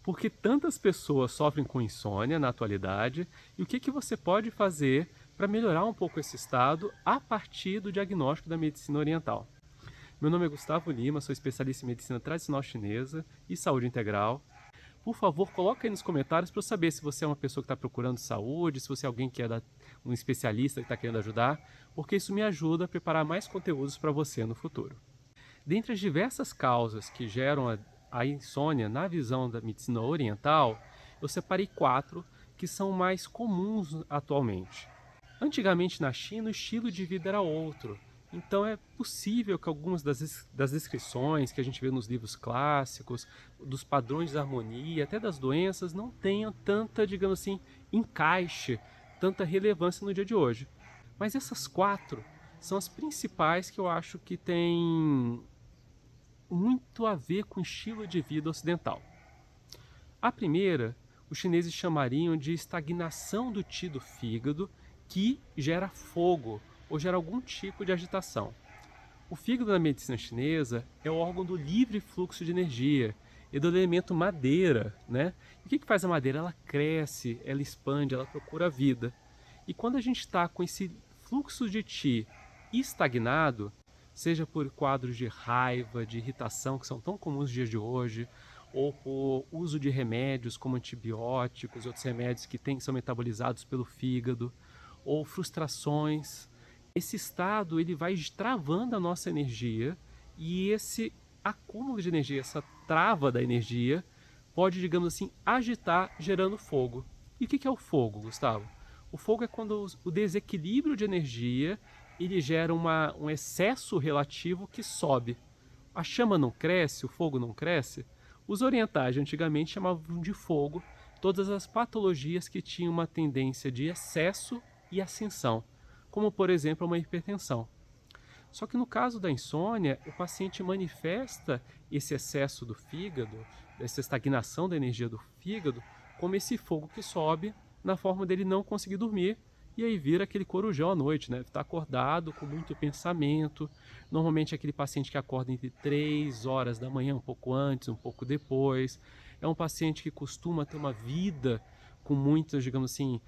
Por que tantas pessoas sofrem com insônia na atualidade e o que você pode fazer para melhorar um pouco esse estado a partir do diagnóstico da medicina oriental. Meu nome é Gustavo Lima, sou especialista em medicina tradicional chinesa e saúde integral. Por favor, coloque aí nos comentários para eu saber se você é uma pessoa que está procurando saúde, se você é alguém que é um especialista que está querendo ajudar, porque isso me ajuda a preparar mais conteúdos para você no futuro. Dentre as diversas causas que geram a insônia na visão da medicina oriental, eu separei 4 que são mais comuns atualmente. Antigamente na China o estilo de vida era outro, então é possível que algumas das descrições que a gente vê nos livros clássicos, dos padrões de harmonia, até das doenças, não tenham tanta, digamos assim, encaixe, tanta relevância no dia de hoje. Mas essas 4 são as principais que eu acho que têm muito a ver com o estilo de vida ocidental. A primeira, os chineses chamariam de estagnação do qi do fígado, que gera fogo ou gera algum tipo de agitação. O fígado na medicina chinesa é o órgão do livre fluxo de energia e do elemento madeira, né? E o que faz a madeira? Ela cresce, ela expande, ela procura vida. E quando a gente está com esse fluxo de qi estagnado, seja por quadros de raiva, de irritação, que são tão comuns nos dias de hoje, ou por uso de remédios como antibióticos, outros remédios que são metabolizados pelo fígado, ou frustrações. Esse estado ele vai travando a nossa energia e esse acúmulo de energia, essa trava da energia, pode, digamos assim, agitar, gerando fogo. E o que é o fogo, Gustavo? O fogo é quando o desequilíbrio de energia ele gera um excesso relativo que sobe. A chama não cresce, o fogo não cresce. Os orientais antigamente chamavam de fogo todas as patologias que tinham uma tendência de excesso e ascensão, como por exemplo uma hipertensão. Só que no caso da insônia, o paciente manifesta esse excesso do fígado, essa estagnação da energia do fígado, como esse fogo que sobe na forma dele não conseguir dormir e aí vira aquele corujão à noite, né? Está acordado com muito pensamento. Normalmente é aquele paciente que acorda entre 3 horas da manhã, um pouco antes, um pouco depois. É um paciente que costuma ter uma vida com muitas, digamos assim,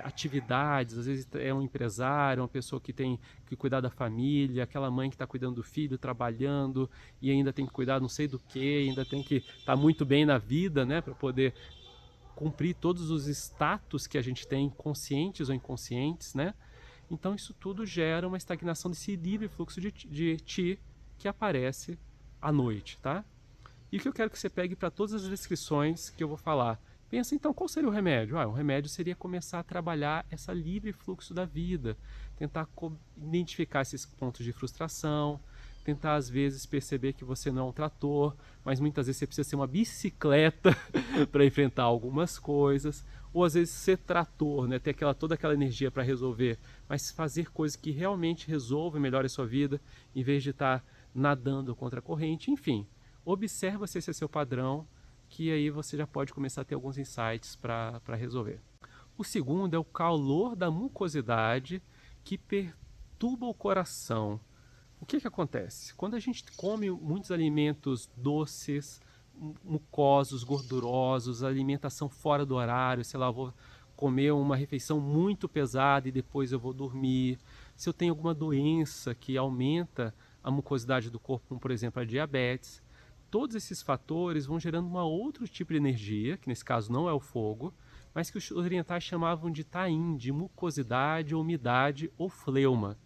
atividades, às vezes é um empresário, uma pessoa que tem que cuidar da família, aquela mãe que está cuidando do filho, trabalhando e ainda tem que cuidar não sei do que, ainda tem que estar muito bem na vida, né, para poder cumprir todos os status que a gente tem, conscientes ou inconscientes, né? Então isso tudo gera uma estagnação desse livre fluxo de Qi que aparece à noite, tá? E o que eu quero que você pegue para todas as descrições que eu vou falar. Pensa então, qual seria o remédio? O remédio seria começar a trabalhar essa livre fluxo da vida, tentar identificar esses pontos de frustração, tentar às vezes perceber que você não é um trator, mas muitas vezes você precisa ser uma bicicleta para enfrentar algumas coisas, ou às vezes ser trator, né? Ter toda aquela energia para resolver, mas fazer coisas que realmente resolvem, melhorem a sua vida, em vez de estar nadando contra a corrente, enfim. Observa se esse é seu padrão, que aí você já pode começar a ter alguns insights para resolver. O segundo é o calor da mucosidade que perturba o coração. O que acontece? Quando a gente come muitos alimentos doces, mucosos, gordurosos, alimentação fora do horário, sei lá, vou comer uma refeição muito pesada e depois eu vou dormir. Se eu tenho alguma doença que aumenta a mucosidade do corpo, como por exemplo a diabetes, todos esses fatores vão gerando um outro tipo de energia, que nesse caso não é o fogo, mas que os orientais chamavam de tain, de mucosidade, umidade ou fleuma.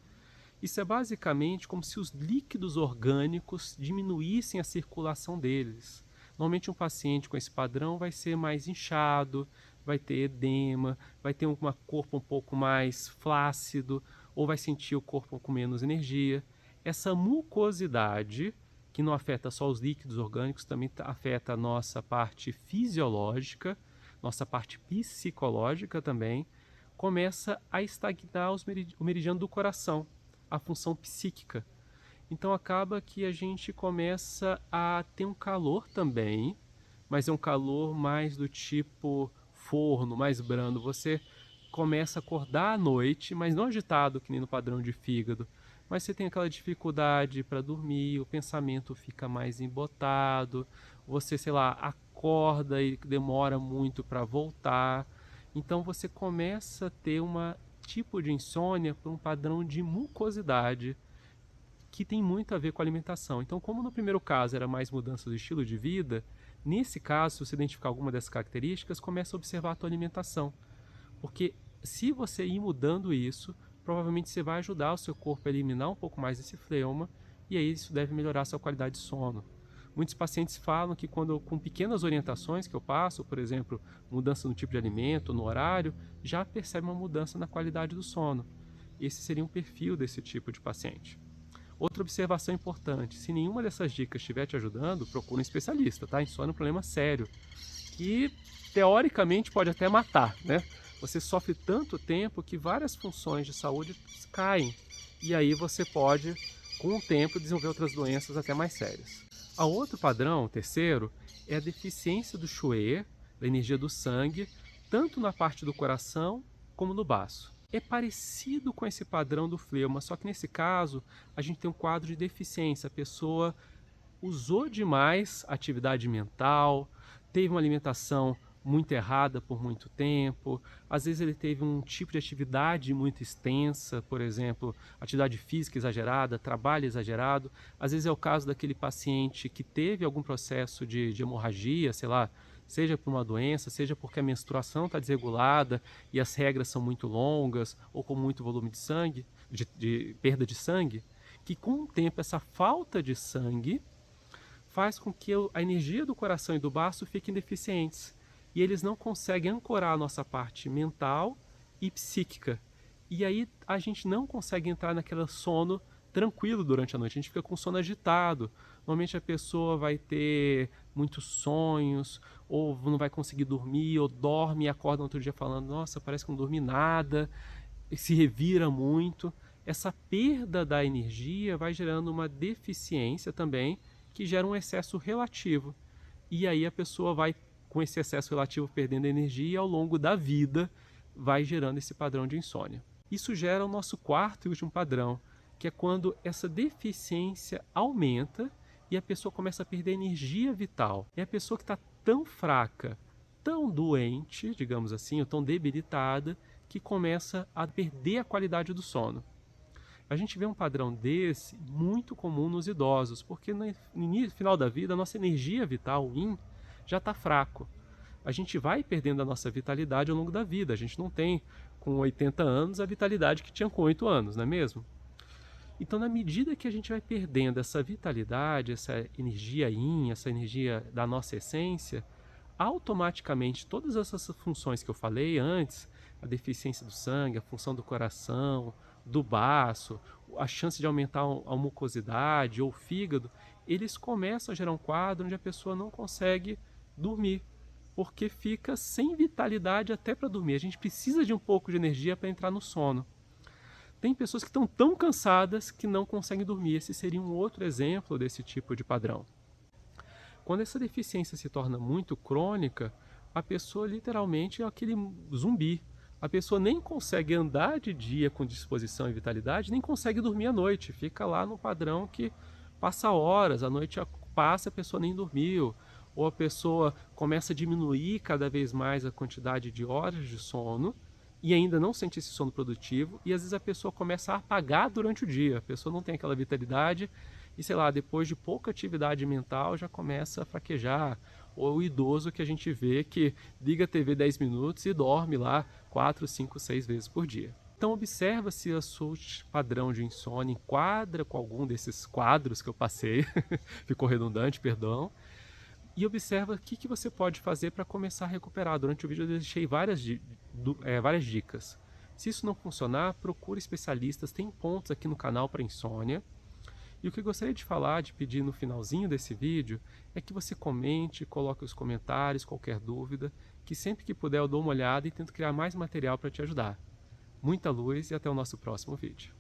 Isso é basicamente como se os líquidos orgânicos diminuíssem a circulação deles. Normalmente um paciente com esse padrão vai ser mais inchado, vai ter edema, vai ter um corpo um pouco mais flácido, ou vai sentir o corpo com menos energia. Essa mucosidade, que não afeta só os líquidos orgânicos, também afeta a nossa parte fisiológica, nossa parte psicológica também, começa a estagnar o meridiano do coração, a função psíquica. Então acaba que a gente começa a ter um calor também, mas é um calor mais do tipo forno, mais brando. Você começa a acordar à noite, mas não agitado que nem no padrão de fígado, mas você tem aquela dificuldade para dormir, o pensamento fica mais embotado, você, sei lá, acorda e demora muito para voltar. Então você começa a ter um tipo de insônia por um padrão de mucosidade que tem muito a ver com a alimentação. Então, como no primeiro caso era mais mudança do estilo de vida, nesse caso, se você identificar alguma dessas características, começa a observar a tua alimentação. Porque se você ir mudando isso, provavelmente você vai ajudar o seu corpo a eliminar um pouco mais esse fleuma, e aí isso deve melhorar a sua qualidade de sono. Muitos pacientes falam que quando com pequenas orientações que eu passo, por exemplo, mudança no tipo de alimento, no horário, já percebe uma mudança na qualidade do sono. Esse seria um perfil desse tipo de paciente. Outra observação importante, se nenhuma dessas dicas estiver te ajudando, procura um especialista, tá? Insônia é um problema sério, que teoricamente pode até matar, né? Você sofre tanto tempo que várias funções de saúde caem, e aí você pode, com o tempo, desenvolver outras doenças até mais sérias. A outro padrão, o terceiro, é a deficiência do Shui, da energia do sangue, tanto na parte do coração como no baço. É parecido com esse padrão do fleuma, só que nesse caso a gente tem um quadro de deficiência. A pessoa usou demais atividade mental, teve uma alimentação muito errada por muito tempo, às vezes ele teve um tipo de atividade muito extensa, por exemplo, atividade física exagerada, trabalho exagerado. Às vezes é o caso daquele paciente que teve algum processo de hemorragia, sei lá, seja por uma doença, seja porque a menstruação está desregulada e as regras são muito longas ou com muito volume de sangue, de perda de sangue, que com o tempo essa falta de sangue faz com que a energia do coração e do baço fiquem deficientes e eles não conseguem ancorar a nossa parte mental e psíquica. E aí a gente não consegue entrar naquele sono tranquilo durante a noite, a gente fica com sono agitado. Normalmente a pessoa vai ter muitos sonhos, ou não vai conseguir dormir, ou dorme e acorda no outro dia falando, nossa, parece que não dormi nada, e se revira muito. Essa perda da energia vai gerando uma deficiência também, que gera um excesso relativo. E aí a pessoa vai, com esse excesso relativo, perdendo energia e ao longo da vida vai gerando esse padrão de insônia. Isso gera o nosso quarto e último padrão, que é quando essa deficiência aumenta e a pessoa começa a perder energia vital. É a pessoa que está tão fraca, tão doente, digamos assim, ou tão debilitada, que começa a perder a qualidade do sono. A gente vê um padrão desse muito comum nos idosos, porque no final da vida a nossa energia vital, o yin, já está fraco. A gente vai perdendo a nossa vitalidade ao longo da vida. A gente não tem, com 80 anos, a vitalidade que tinha com 8 anos, não é mesmo? Então, na medida que a gente vai perdendo essa vitalidade, essa energia yin, essa energia da nossa essência, automaticamente todas essas funções que eu falei antes, a deficiência do sangue, a função do coração, do baço, a chance de aumentar a mucosidade ou o fígado, eles começam a gerar um quadro onde a pessoa não consegue dormir, porque fica sem vitalidade até para dormir. A gente precisa de um pouco de energia para entrar no sono. Tem pessoas que estão tão cansadas que não conseguem dormir. Esse seria um outro exemplo desse tipo de padrão. Quando essa deficiência se torna muito crônica, a pessoa literalmente é aquele zumbi. A pessoa nem consegue andar de dia com disposição e vitalidade, nem consegue dormir à noite. Fica lá no padrão que passa horas, a noite passa, a pessoa nem dormiu. Ou a pessoa começa a diminuir cada vez mais a quantidade de horas de sono e ainda não sente esse sono produtivo, e às vezes a pessoa começa a apagar durante o dia, a pessoa não tem aquela vitalidade e, sei lá, depois de pouca atividade mental já começa a fraquejar. Ou o idoso que a gente vê que liga a TV 10 minutos e dorme lá 4, 5, 6 vezes por dia. Então observa se o seu padrão de insônia enquadra com algum desses quadros que eu passei, ficou redundante, perdão, e observa o que você pode fazer para começar a recuperar. Durante o vídeo eu deixei várias dicas. Se isso não funcionar, procure especialistas, tem pontos aqui no canal para insônia. E o que eu gostaria de falar, de pedir no finalzinho desse vídeo, é que você comente, coloque os comentários, qualquer dúvida, que sempre que puder eu dou uma olhada e tento criar mais material para te ajudar. Muita luz e até o nosso próximo vídeo.